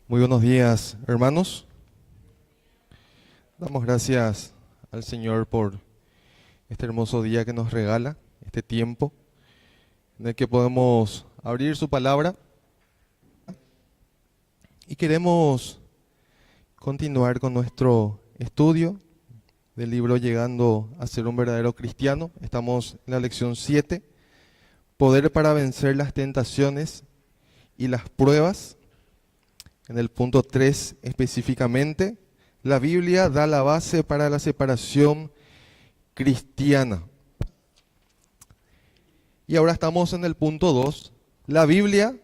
Muy buenos días, hermanos. Damos gracias al Señor por este hermoso día que nos regala, este tiempo en el que podemos abrir su palabra y queremos continuar con nuestro estudio del libro Llegando a ser un verdadero cristiano. Estamos en la lección 7, Poder para vencer las tentaciones y las pruebas. En el punto 3 específicamente, la Biblia da la base para la separación cristiana. Y ahora estamos en el punto 2. La Biblia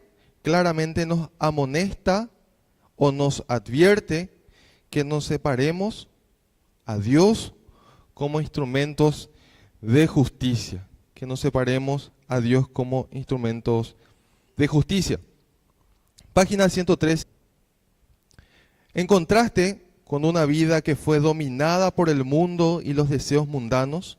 claramente nos amonesta o nos advierte que nos separemos a Dios como instrumentos de justicia. Que nos separemos a Dios como instrumentos de justicia. Página 103. En contraste con una vida que fue dominada por el mundo y los deseos mundanos,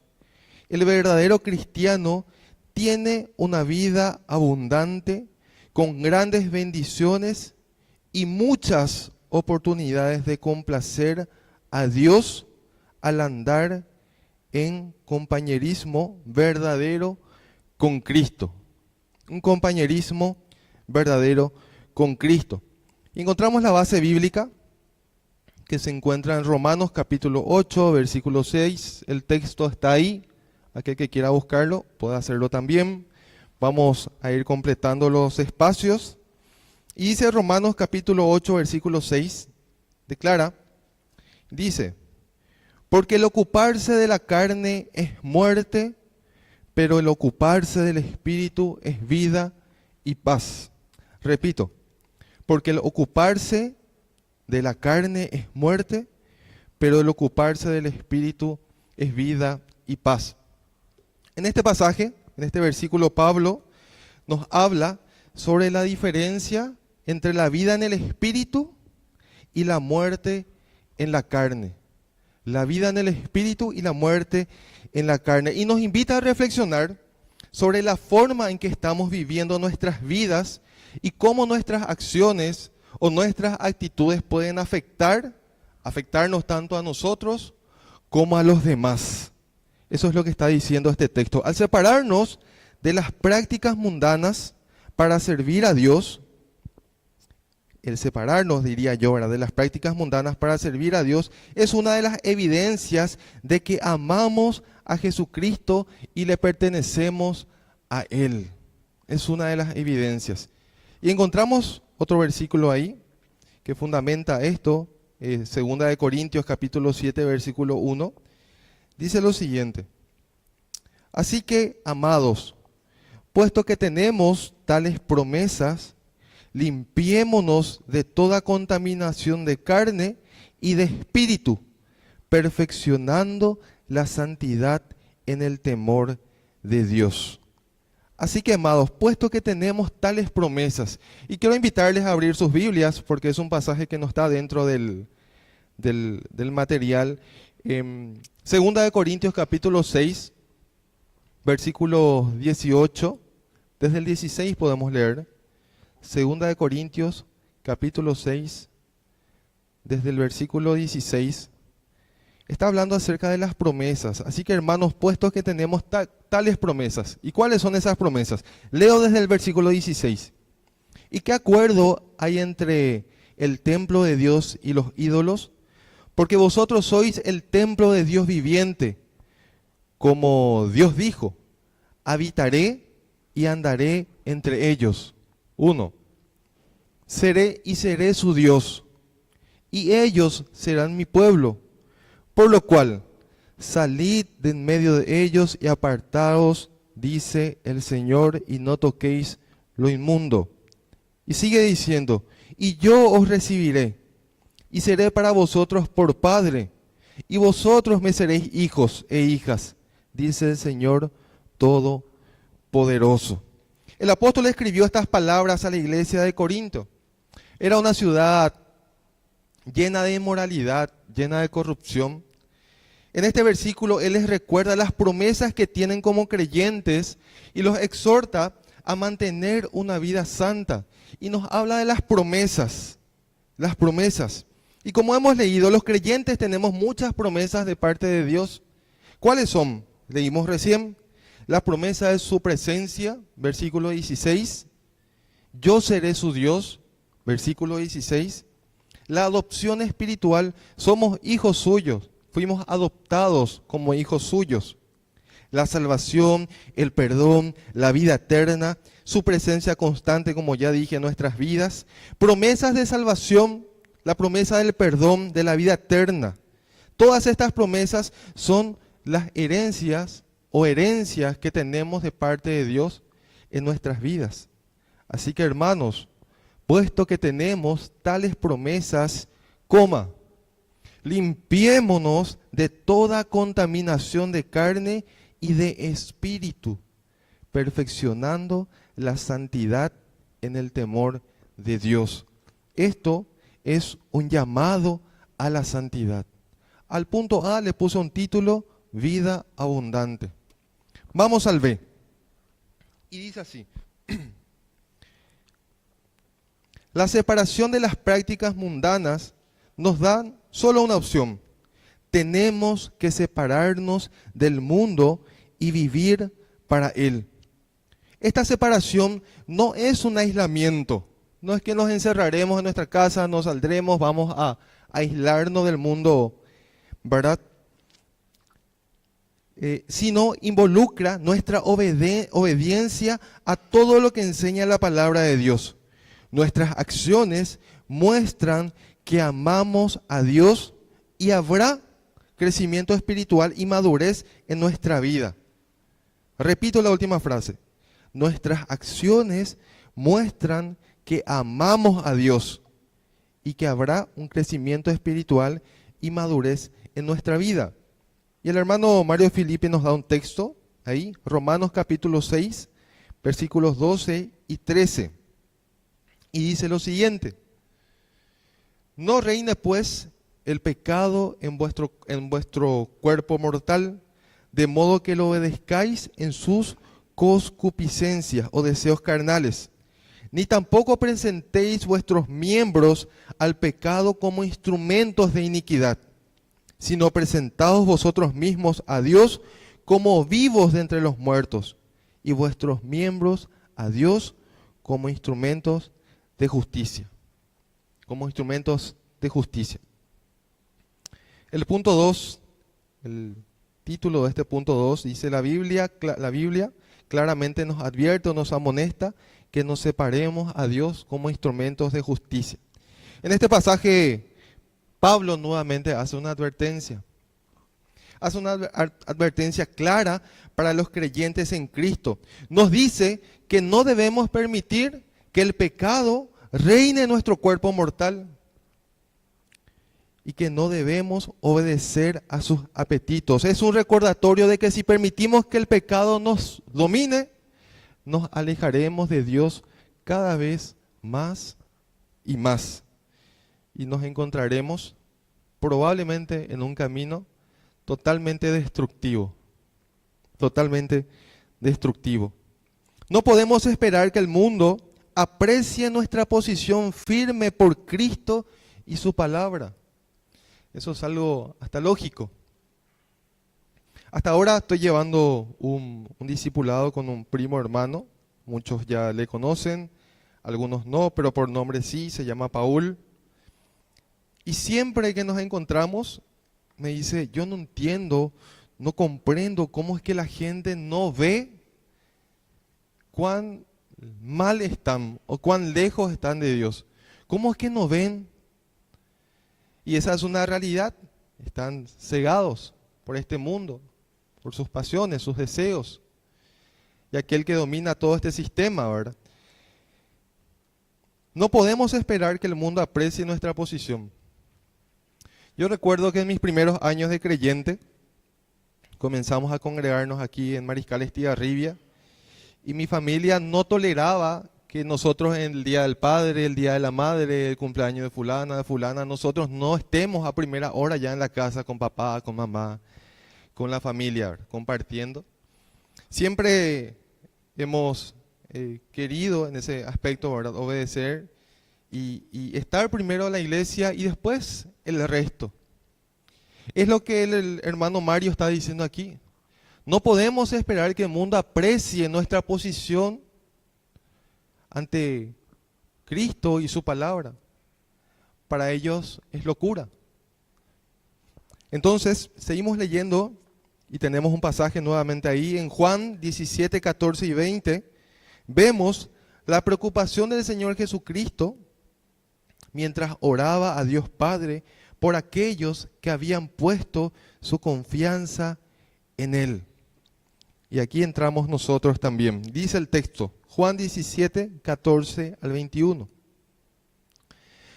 el verdadero cristiano tiene una vida abundante, con grandes bendiciones y muchas oportunidades de complacer a Dios al andar en compañerismo verdadero con Cristo. Un compañerismo verdadero con Cristo. Y encontramos la base bíblica que se encuentra en Romanos capítulo 8, versículo 6. El texto está ahí. Aquel que quiera buscarlo puede hacerlo también. Vamos a ir completando los espacios. Y dice Romanos capítulo 8, versículo 6, dice, porque el ocuparse de la carne es muerte, pero el ocuparse del Espíritu es vida y paz. Repito, porque el ocuparse de la carne es muerte, pero el ocuparse del Espíritu es vida y paz. En este pasaje, en este versículo, Pablo nos habla sobre la diferencia entre la vida en el Espíritu y la muerte en la carne. La vida en el Espíritu y la muerte en la carne. Y nos invita a reflexionar sobre la forma en que estamos viviendo nuestras vidas y cómo nuestras acciones o nuestras actitudes pueden afectarnos tanto a nosotros como a los demás. Eso es lo que está diciendo este texto. Al separarnos de las prácticas mundanas para servir a Dios, el separarnos, diría yo, ¿verdad?, de las prácticas mundanas para servir a Dios es una de las evidencias de que amamos a Jesucristo y le pertenecemos a Él. Es una de las evidencias. Y encontramos otro versículo ahí que fundamenta esto, 2 de Corintios capítulo 7, versículo 1. Dice lo siguiente: así que, amados, puesto que tenemos tales promesas, limpiémonos de toda contaminación de carne y de espíritu, perfeccionando la santidad en el temor de Dios. Así que, amados, puesto que tenemos tales promesas, y quiero invitarles a abrir sus Biblias, porque es un pasaje que no está dentro del material. 2 de Corintios capítulo 6, versículo 18, desde el 16 podemos leer. 2 de Corintios capítulo 6, desde el versículo 16. Está hablando acerca de las promesas. Así que, hermanos, puestos que tenemos tales promesas. ¿Y cuáles son esas promesas? Leo desde el versículo 16. ¿Y qué acuerdo hay entre el templo de Dios y los ídolos? Porque vosotros sois el templo de Dios viviente. Como Dios dijo, habitaré y andaré entre ellos. 1. Seré su Dios, y ellos serán mi pueblo. Por lo cual, salid de en medio de ellos y apartaos, dice el Señor, y no toquéis lo inmundo. Y sigue diciendo, y yo os recibiré, y seré para vosotros por Padre, y vosotros me seréis hijos e hijas, dice el Señor Todopoderoso. El apóstol escribió estas palabras a la iglesia de Corinto. Era una ciudad llena de inmoralidad, llena de corrupción. En este versículo él les recuerda las promesas que tienen como creyentes y los exhorta a mantener una vida santa. Y nos habla de las promesas las promesas. Y como hemos leído, los creyentes tenemos muchas promesas de parte de Dios. ¿Cuáles son? Leímos recién. La promesa es su presencia, versículo 16. Yo seré su Dios, versículo 16. La adopción espiritual, somos hijos suyos, fuimos adoptados como hijos suyos. La salvación, el perdón, la vida eterna, su presencia constante, como ya dije, en nuestras vidas. Promesas de salvación, la promesa del perdón, de la vida eterna. Todas estas promesas son las herencias o herencias que tenemos de parte de Dios en nuestras vidas. Así que, hermanos, puesto que tenemos tales promesas, limpiémonos de toda contaminación de carne y de espíritu, perfeccionando la santidad en el temor de Dios. Esto es un llamado a la santidad. Al punto A le puse un título, vida abundante. Vamos al B. Y dice así. La separación de las prácticas mundanas nos da solo una opción. Tenemos que separarnos del mundo y vivir para Él. Esta separación no es un aislamiento. No es que nos encerraremos en nuestra casa, nos saldremos, vamos a aislarnos del mundo, ¿verdad? Sino involucra nuestra obediencia a todo lo que enseña la palabra de Dios. Nuestras acciones muestran que amamos a Dios y habrá crecimiento espiritual y madurez en nuestra vida. Repito la última frase. Nuestras acciones muestran que amamos a Dios y que habrá un crecimiento espiritual y madurez en nuestra vida. Y el hermano Mario Filipe nos da un texto ahí, Romanos capítulo 6, versículos 12 y 13. Y dice lo siguiente: no reine pues el pecado en vuestro cuerpo mortal, de modo que lo obedezcáis en sus concupiscencias o deseos carnales, ni tampoco presentéis vuestros miembros al pecado como instrumentos de iniquidad, sino presentaos vosotros mismos a Dios como vivos de entre los muertos, y vuestros miembros a Dios como instrumentos de justicia. Como instrumentos de justicia. El punto 2, el título de este punto 2 dice: la Biblia claramente nos advierte o nos amonesta que nos separemos a Dios como instrumentos de justicia. En este pasaje, Pablo nuevamente hace una advertencia. Hace una advertencia clara para los creyentes en Cristo. Nos dice que no debemos permitir que el pecado reine en nuestro cuerpo mortal y que no debemos obedecer a sus apetitos. Es un recordatorio de que si permitimos que el pecado nos domine, nos alejaremos de Dios cada vez más y más. Y nos encontraremos probablemente en un camino totalmente destructivo. Totalmente destructivo. No podemos esperar que el mundo aprecie nuestra posición firme por Cristo y su palabra. Eso es algo hasta lógico. Hasta ahora estoy llevando un discipulado con un primo hermano. Muchos ya le conocen, algunos no, pero por nombre sí, se llama Paul. Y siempre que nos encontramos, me dice: yo no entiendo, no comprendo cómo es que la gente no ve cuán mal están o cuán lejos están de Dios. ¿Cómo es que no ven? Y esa es una realidad. Están cegados por este mundo, por sus pasiones, sus deseos. Y aquel que domina todo este sistema, ¿verdad? No podemos esperar que el mundo aprecie nuestra posición. Yo recuerdo que en mis primeros años de creyente, comenzamos a congregarnos aquí en Mariscal Estigarribia, y mi familia no toleraba que nosotros en el Día del Padre, el Día de la Madre, el cumpleaños de fulana, nosotros no estemos a primera hora ya en la casa con papá, con mamá, con la familia, ¿verdad? Compartiendo. Siempre hemos querido en ese aspecto, ¿verdad?, obedecer y estar primero en la iglesia y después el resto. Es lo que el hermano Mario está diciendo aquí. No podemos esperar que el mundo aprecie nuestra posición ante Cristo y su palabra. Para ellos es locura. Entonces, seguimos leyendo y tenemos un pasaje nuevamente ahí. En Juan 17, 14 y 20, vemos la preocupación del Señor Jesucristo mientras oraba a Dios Padre por aquellos que habían puesto su confianza en Él. Y aquí entramos nosotros también. Dice el texto, Juan 17, 14 al 21.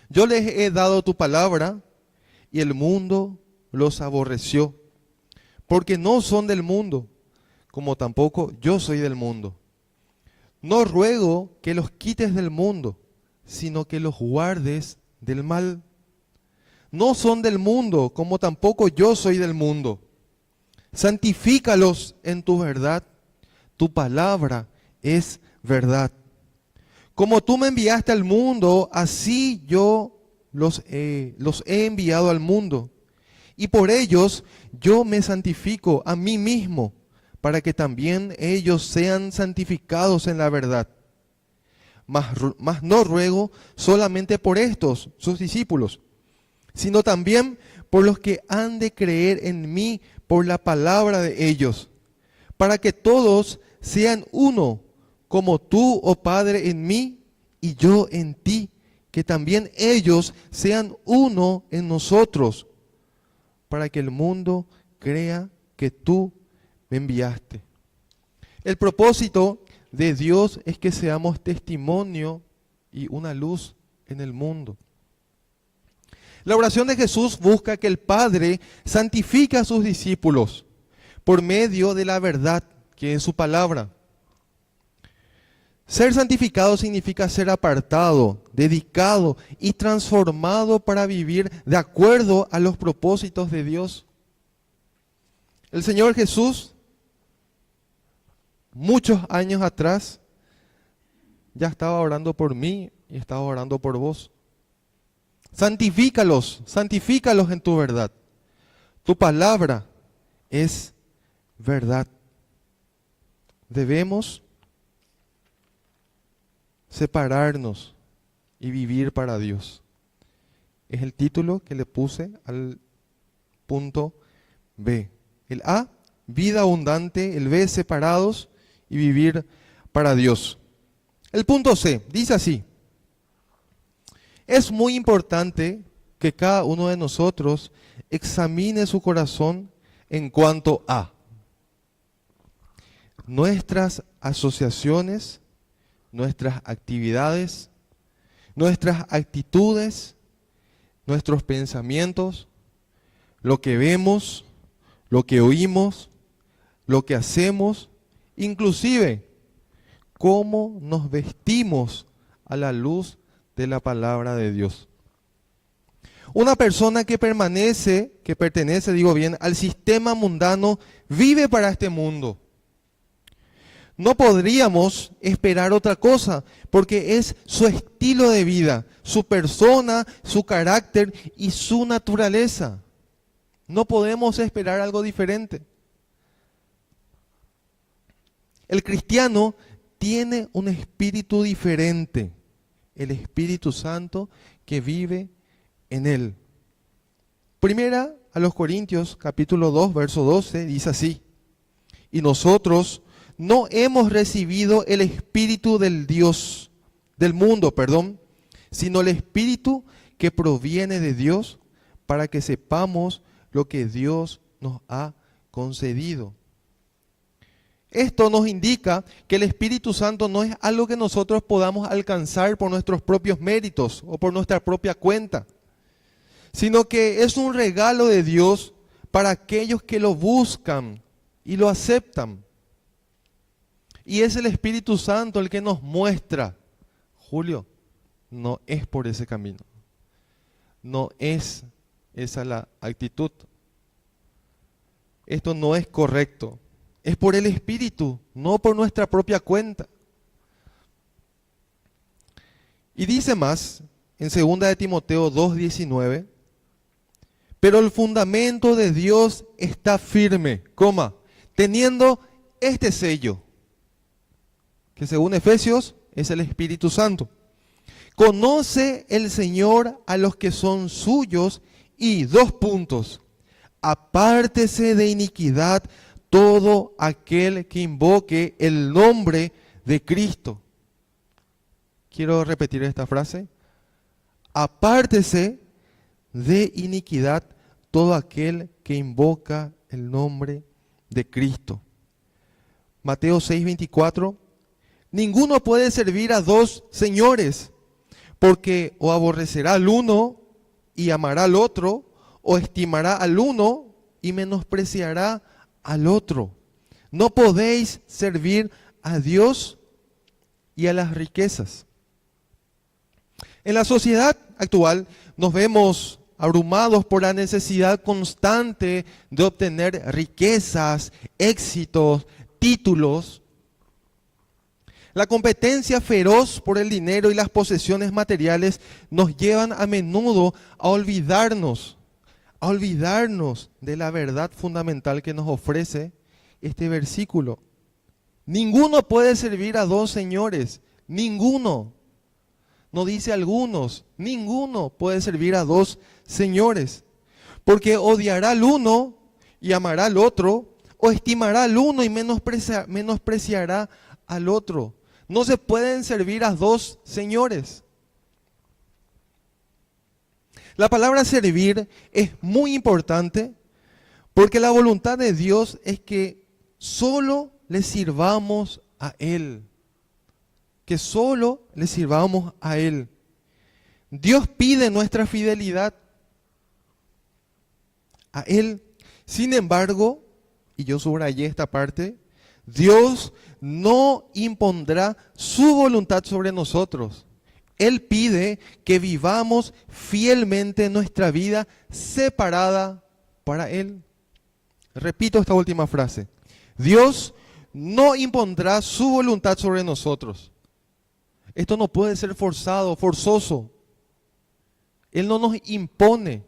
Yo les he dado tu palabra y el mundo los aborreció, porque no son del mundo, como tampoco yo soy del mundo. No ruego que los quites del mundo, sino que los guardes del mal. No son del mundo, como tampoco yo soy del mundo. Santifícalos en tu verdad. Tu palabra es verdad. Como tú me enviaste al mundo, así yo los he enviado al mundo. Y por ellos yo me santifico a mí mismo, para que también ellos sean santificados en la verdad. Mas no ruego solamente por estos, sus discípulos, sino también por los que han de creer en mí por la palabra de ellos, para que todos sean uno, como tú, oh Padre, en mí y yo en ti, que también ellos sean uno en nosotros, para que el mundo crea que tú me enviaste. El propósito de Dios es que seamos testimonio y una luz en el mundo. La oración de Jesús busca que el Padre santifique a sus discípulos por medio de la verdad que es su palabra. Ser santificado significa ser apartado, dedicado y transformado para vivir de acuerdo a los propósitos de Dios. El Señor Jesús, muchos años atrás, ya estaba orando por mí y estaba orando por vos. Santifícalos en tu verdad. Tu palabra es verdad. Debemos separarnos y vivir para Dios. Es el título que le puse al punto B. El A, vida abundante. El B, separados y vivir para Dios. El punto C, dice así. Es muy importante que cada uno de nosotros examine su corazón en cuanto a nuestras asociaciones, nuestras actividades, nuestras actitudes, nuestros pensamientos, lo que vemos, lo que oímos, lo que hacemos, inclusive cómo nos vestimos a la luz de la palabra de Dios. Una persona que pertenece, al sistema mundano, vive para este mundo. No podríamos esperar otra cosa, porque es su estilo de vida, su persona, su carácter y su naturaleza. No podemos esperar algo diferente. El cristiano tiene un espíritu diferente, el Espíritu Santo que vive en él. Primera a los Corintios, capítulo 2, verso 12, dice así: y nosotros no hemos recibido el espíritu del mundo, sino el espíritu que proviene de Dios, para que sepamos lo que Dios nos ha concedido. Esto nos indica que el Espíritu Santo no es algo que nosotros podamos alcanzar por nuestros propios méritos o por nuestra propia cuenta, sino que es un regalo de Dios para aquellos que lo buscan y lo aceptan. Y es el Espíritu Santo el que nos muestra: Julio, no es por ese camino. No es esa la actitud. Esto no es correcto. Es por el Espíritu, no por nuestra propia cuenta. Y dice más, en 2 de Timoteo 2:19, pero el fundamento de Dios está firme, teniendo este sello, que según Efesios es el Espíritu Santo. Conoce el Señor a los que son suyos y apártese de iniquidad todo aquel que invoque el nombre de Cristo. Quiero repetir esta frase. Apártese de iniquidad todo aquel que invoca el nombre de Cristo. Mateo 6:24. Ninguno puede servir a dos señores, porque o aborrecerá al uno y amará al otro, o estimará al uno y menospreciará al otro. No podéis servir a Dios y a las riquezas. En la sociedad actual nos vemos abrumados por la necesidad constante de obtener riquezas, éxitos, títulos. La competencia feroz por el dinero y las posesiones materiales nos llevan a menudo a olvidarnos de la verdad fundamental que nos ofrece este versículo. Ninguno puede servir a dos señores, ninguno. No dice algunos, ninguno puede servir a dos señores, porque odiará al uno y amará al otro, o estimará al uno y menospreciará al otro. No se pueden servir a dos señores. La palabra servir es muy importante porque la voluntad de Dios es que solo le sirvamos a Él. Que solo le sirvamos a Él. Dios pide nuestra fidelidad a Él. Sin embargo, y yo subrayé esta parte, Dios no impondrá su voluntad sobre nosotros. Él pide que vivamos fielmente nuestra vida separada para Él. Repito esta última frase. Dios no impondrá su voluntad sobre nosotros. Esto no puede ser forzado, forzoso. Él no nos impone.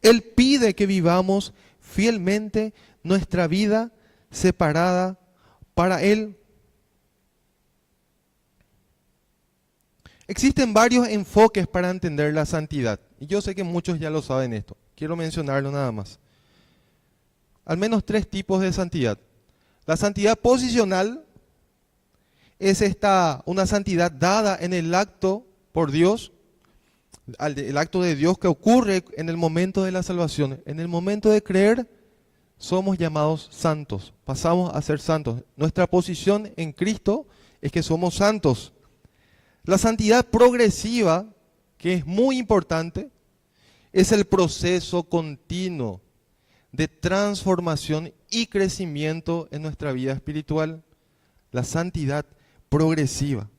Él pide que vivamos fielmente nuestra vida separada para Él. Existen varios enfoques para entender la santidad. Y yo sé que muchos ya lo saben esto. Quiero mencionarlo nada más. Al menos 3 tipos de santidad. La santidad posicional es una santidad dada en el acto por Dios, el acto de Dios que ocurre en el momento de la salvación. En el momento de creer, somos llamados santos, pasamos a ser santos. Nuestra posición en Cristo es que somos santos. La santidad progresiva, que es muy importante, es el proceso continuo de transformación y crecimiento en nuestra vida espiritual. La santidad progresiva.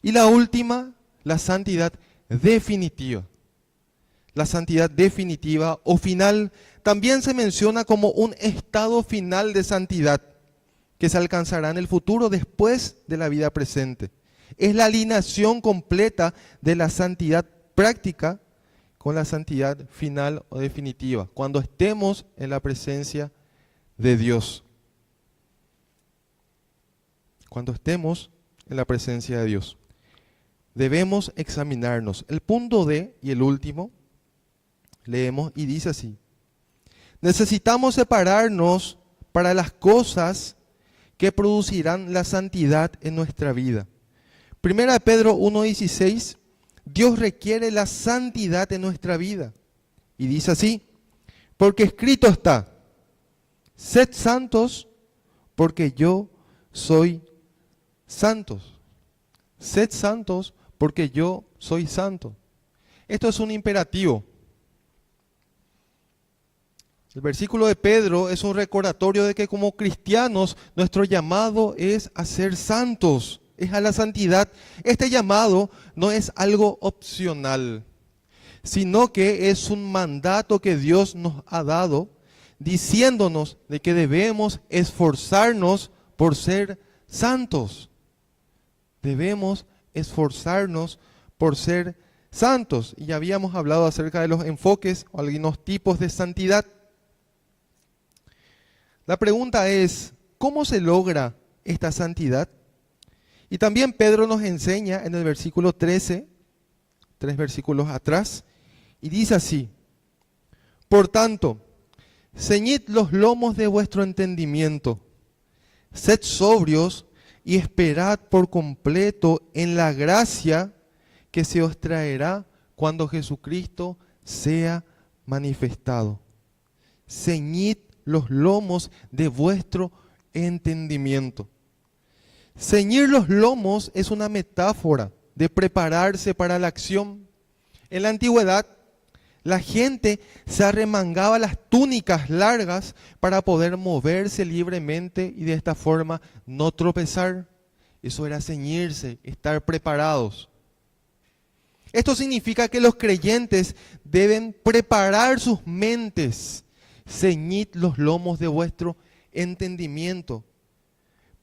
Y la última, la santidad definitiva. La santidad definitiva o final también se menciona como un estado final de santidad que se alcanzará en el futuro después de la vida presente. Es la alineación completa de la santidad práctica con la santidad final o definitiva, cuando estemos en la presencia de Dios. Cuando estemos en la presencia de Dios. Debemos examinarnos. El punto D y el último, leemos y dice así. Necesitamos separarnos para las cosas que producirán la santidad en nuestra vida. Primera de Pedro 1:16, Dios requiere la santidad en nuestra vida. Y dice así, porque escrito está, sed santos porque yo soy santos. Sed santos porque yo soy santo. Esto es un imperativo. El versículo de Pedro es un recordatorio de que como cristianos nuestro llamado es a ser santos, es a la santidad. Este llamado no es algo opcional, sino que es un mandato que Dios nos ha dado, diciéndonos de que debemos esforzarnos por ser santos. Debemos esforzarnos por ser santos. Y ya habíamos hablado acerca de los enfoques o algunos tipos de santidad. La pregunta es, ¿cómo se logra esta santidad? Y también Pedro nos enseña en el versículo 13, 3 versículos atrás, y dice así: por tanto, ceñid los lomos de vuestro entendimiento, sed sobrios y esperad por completo en la gracia que se os traerá cuando Jesucristo sea manifestado. Ceñid los lomos de vuestro entendimiento. Ceñir los lomos es una metáfora de prepararse para la acción. En la antigüedad, la gente se arremangaba las túnicas largas para poder moverse libremente y de esta forma no tropezar. Eso era ceñirse, estar preparados. Esto significa que los creyentes deben preparar sus mentes. Ceñid los lomos de vuestro entendimiento.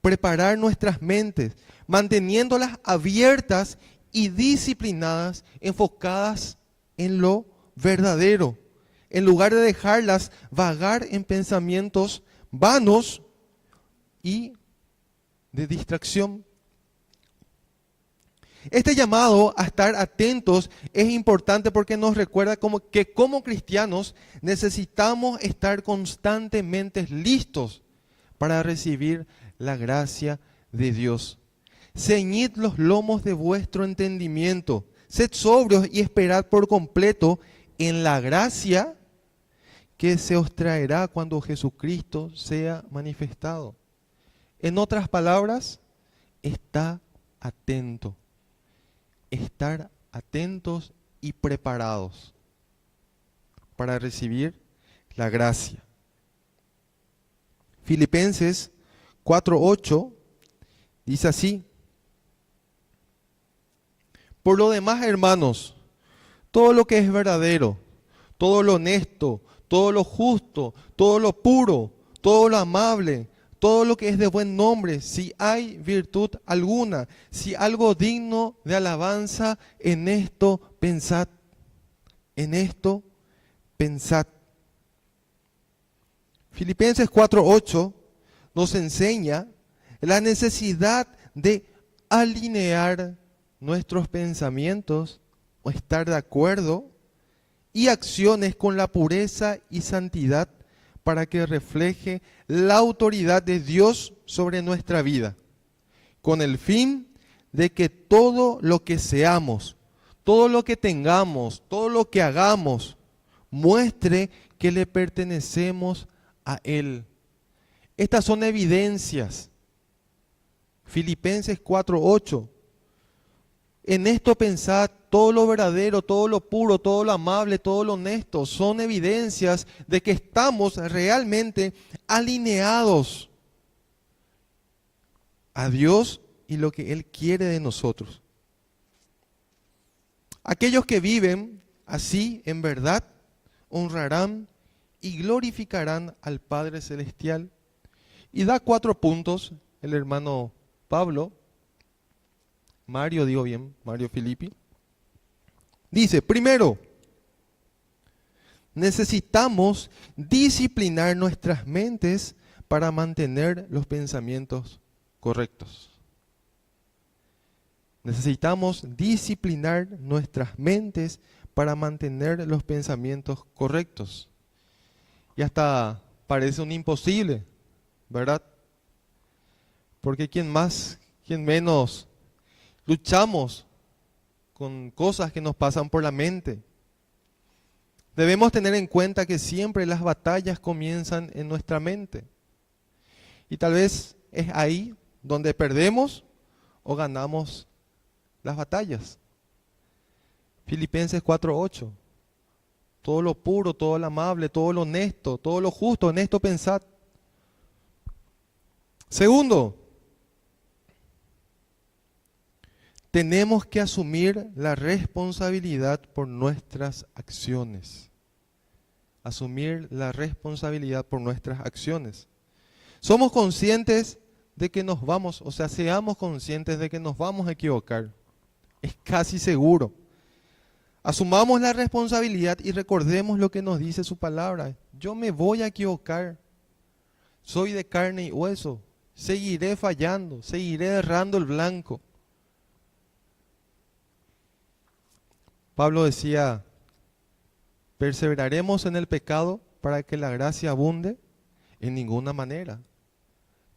Preparar nuestras mentes, manteniéndolas abiertas y disciplinadas, enfocadas en lo verdadero, en lugar de dejarlas vagar en pensamientos vanos y de distracción. Este llamado a estar atentos es importante porque nos recuerda que como cristianos necesitamos estar constantemente listos para recibir la gracia de Dios. Ceñid los lomos de vuestro entendimiento, sed sobrios y esperad por completo en la gracia que se os traerá cuando Jesucristo sea manifestado. En otras palabras, está atento. Estar atentos y preparados para recibir la gracia. Filipenses 4:8 dice así: por lo demás, hermanos, todo lo que es verdadero, todo lo honesto, todo lo justo, todo lo puro, todo lo amable, todo lo que es de buen nombre, si hay virtud alguna, si algo digno de alabanza, en esto pensad. En esto pensad. Filipenses 4:8 nos enseña la necesidad de alinear nuestros pensamientos o estar de acuerdo y acciones con la pureza y santidad para que refleje la autoridad de Dios sobre nuestra vida, con el fin de que todo lo que seamos, todo lo que tengamos, todo lo que hagamos, muestre que le pertenecemos a Él. Estas son evidencias. Filipenses 4:8. En esto pensad, todo lo verdadero, todo lo puro, todo lo amable, todo lo honesto, son evidencias de que estamos realmente alineados a Dios y lo que Él quiere de nosotros. Aquellos que viven así en verdad honrarán y glorificarán al Padre Celestial. Y da 4 puntos el hermano Pablo, Mario Filippi. Dice, primero, necesitamos disciplinar nuestras mentes para mantener los pensamientos correctos. Necesitamos disciplinar nuestras mentes para mantener los pensamientos correctos. Y hasta parece un imposible, ¿verdad? Porque quién menos luchamos con cosas que nos pasan por la mente. Debemos tener en cuenta que siempre las batallas comienzan en nuestra mente. Y tal vez es ahí donde perdemos o ganamos las batallas. Filipenses 4:8. Todo lo puro, todo lo amable, todo lo honesto, todo lo justo, en esto pensad. Segundo, tenemos que asumir la responsabilidad por nuestras acciones. Asumir la responsabilidad por nuestras acciones. Somos conscientes de que seamos conscientes de que nos vamos a equivocar Es casi seguro. Asumamos la responsabilidad y recordemos lo que nos dice su palabra. Yo me voy a equivocar. Soy de carne y hueso. Seguiré fallando, seguiré errando el blanco. Pablo decía, ¿perseveraremos en el pecado para que la gracia abunde? En ninguna manera.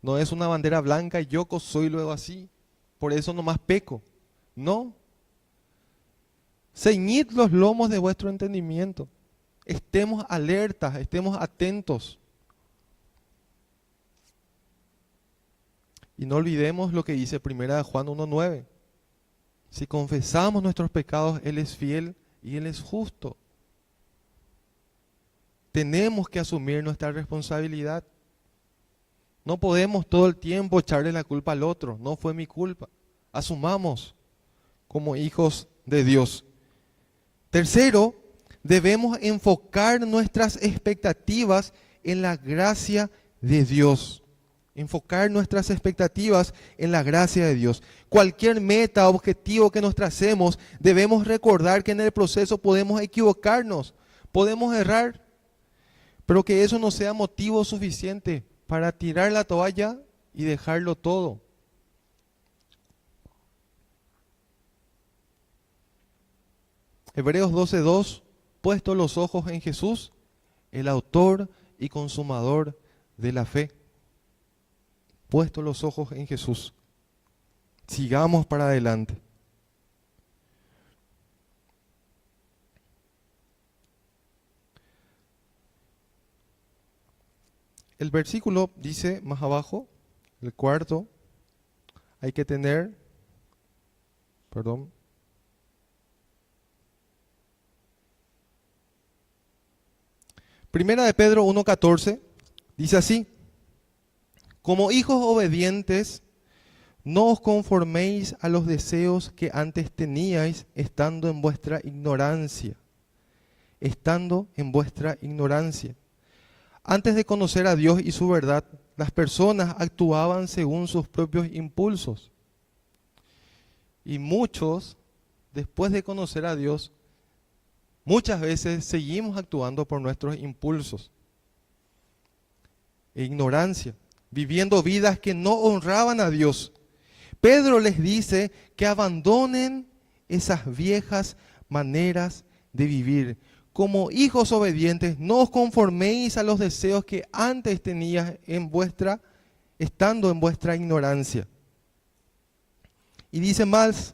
No es una bandera blanca y yo soy luego así. Por eso nomás peco. No. Ceñid los lomos de vuestro entendimiento. Estemos alertas, estemos atentos. Y no olvidemos lo que dice 1 Juan 1:9. Si confesamos nuestros pecados, Él es fiel y Él es justo. Tenemos que asumir nuestra responsabilidad. No podemos todo el tiempo echarle la culpa al otro. No fue mi culpa. Asumamos como hijos de Dios. Tercero, debemos enfocar nuestras expectativas en la gracia de Dios. Enfocar nuestras expectativas en la gracia de Dios. Cualquier meta, objetivo que nos tracemos, debemos recordar que en el proceso podemos equivocarnos, podemos errar, pero que eso no sea motivo suficiente para tirar la toalla y dejarlo todo. Hebreos 12:2, puesto los ojos en Jesús, el autor y consumador de la fe. Puesto los ojos en Jesús. Sigamos para adelante. El versículo dice más abajo, el cuarto, hay que tener, Primera de Pedro 1:14, dice así: como hijos obedientes, no os conforméis a los deseos que antes teníais estando en vuestra ignorancia. Estando en vuestra ignorancia. Antes de conocer a Dios y su verdad, las personas actuaban según sus propios impulsos. Y muchos, después de conocer a Dios, muchas veces seguimos actuando por nuestros impulsos. E ignorancia. Viviendo vidas que no honraban a Dios. Pedro les dice que abandonen esas viejas maneras de vivir. Como hijos obedientes, no os conforméis a los deseos que antes tenías estando en vuestra ignorancia. Y dice más,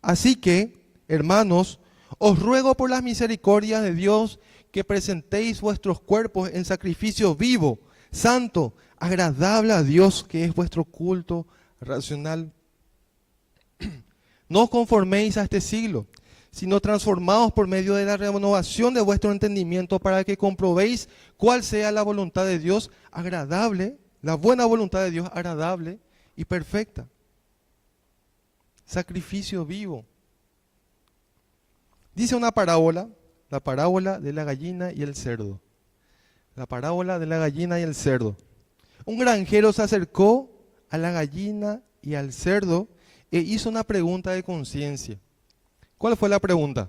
así que, hermanos, os ruego por las misericordias de Dios que presentéis vuestros cuerpos en sacrificio vivo, santo, agradable a Dios, que es vuestro culto racional. No os conforméis a este siglo, sino transformaos por medio de la renovación de vuestro entendimiento para que comprobéis cuál sea la voluntad de Dios agradable, la buena voluntad de Dios agradable y perfecta. Sacrificio vivo. Dice una parábola, la parábola de la gallina y el cerdo. La parábola de la gallina y el cerdo. Un granjero se acercó a la gallina y al cerdo e hizo una pregunta de conciencia. ¿Cuál fue la pregunta?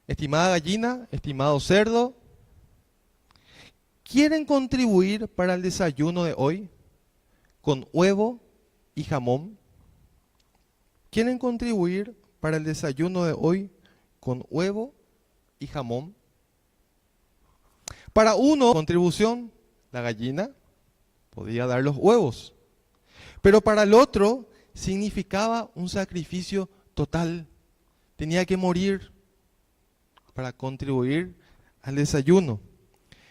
Estimada gallina, estimado cerdo, ¿quieren contribuir para el desayuno de hoy con huevo y jamón? ¿Quieren contribuir para el desayuno de hoy con huevo y jamón? Para uno, contribución, la gallina podía dar los huevos. Pero para el otro significaba un sacrificio total. Tenía que morir para contribuir al desayuno.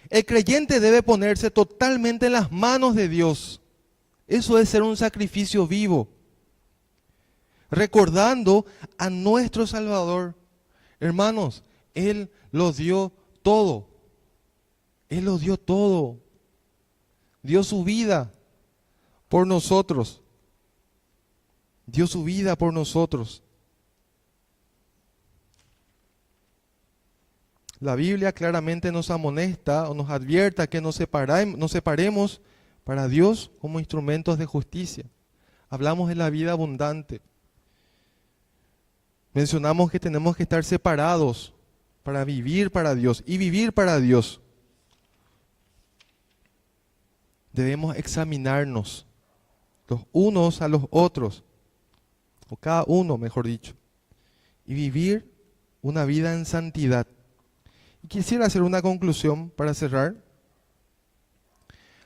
El creyente debe ponerse totalmente en las manos de Dios. Eso es ser un sacrificio vivo. Recordando a nuestro Salvador. Hermanos, Él lo dio todo. Él lo dio todo. Dio su vida por nosotros. Dio su vida por nosotros. La Biblia claramente nos amonesta o nos advierta que nos separemos para Dios como instrumentos de justicia. Hablamos de la vida abundante. mencionamos que tenemos que estar separados para vivir para Dios y vivir para Dios. Debemos examinarnos los unos a los otros, o cada uno, mejor dicho, y vivir una vida en santidad. Y quisiera hacer una conclusión para cerrar.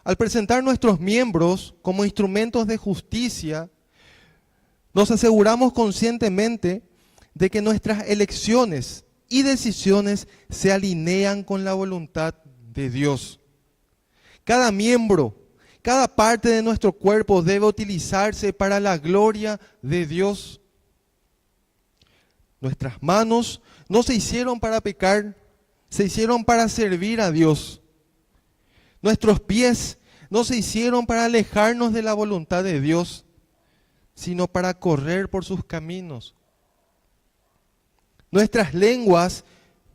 Al presentar nuestros miembros como instrumentos de justicia, nos aseguramos conscientemente de que nuestras elecciones y decisiones se alinean con la voluntad de Dios. Cada miembro, cada parte de nuestro cuerpo debe utilizarse para la gloria de Dios. Nuestras manos no se hicieron para pecar, se hicieron para servir a Dios. Nuestros pies no se hicieron para alejarnos de la voluntad de Dios, sino para correr por sus caminos. Nuestras lenguas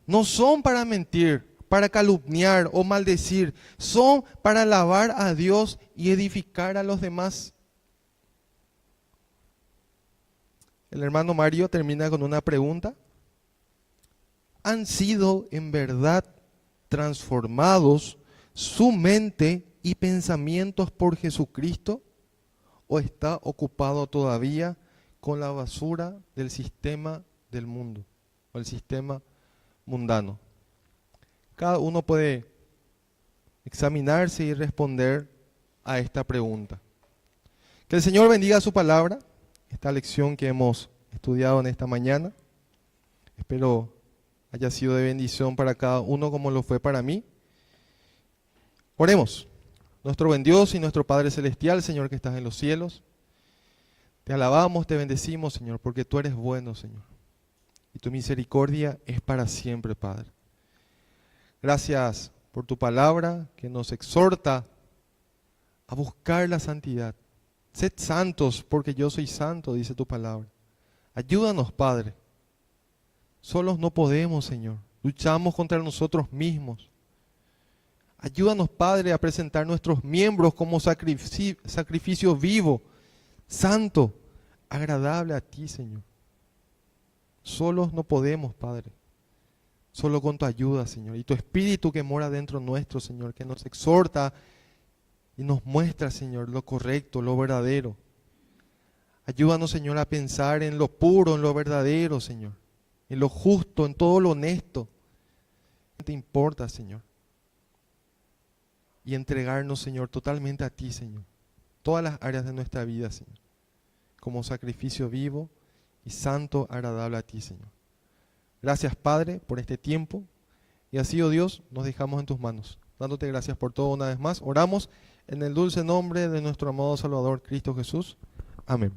no son para mentir, para calumniar o maldecir, son para alabar a Dios y edificar a los demás. El hermano Mario termina con una pregunta. ¿Han sido en verdad transformados su mente y pensamientos por Jesucristo? ¿O está ocupado todavía con la basura del sistema del mundo o el sistema mundano? Cada uno puede examinarse y responder a esta pregunta. Que el Señor bendiga su palabra, esta lección que hemos estudiado en esta mañana. Espero haya sido de bendición para cada uno como lo fue para mí. Oremos. Nuestro buen Dios y nuestro Padre Celestial, Señor que estás en los cielos, te alabamos, te bendecimos, Señor, porque tú eres bueno, Señor. Y tu misericordia es para siempre, Padre. Gracias por tu palabra que nos exhorta a buscar la santidad. Sed santos porque yo soy santo, dice tu palabra. Ayúdanos, Padre. Solos no podemos, Señor. Luchamos contra nosotros mismos. Ayúdanos, Padre, a presentar nuestros miembros como sacrificio vivo, santo, agradable a ti, Señor. Solos no podemos, Padre. Solo con tu ayuda, Señor. Y tu Espíritu que mora dentro nuestro, Señor, que nos exhorta y nos muestra, Señor, lo correcto, lo verdadero. Ayúdanos, Señor, a pensar en lo puro, en lo verdadero, Señor. En lo justo, en todo lo honesto. ¿Qué te importa, Señor? Y entregarnos, Señor, totalmente a ti, Señor. Todas las áreas de nuestra vida, Señor. Como sacrificio vivo y santo, agradable a ti, Señor. Gracias, Padre, por este tiempo. Y así, oh Dios, nos dejamos en tus manos. Dándote gracias por todo una vez más. Oramos en el dulce nombre de nuestro amado Salvador, Cristo Jesús. Amén.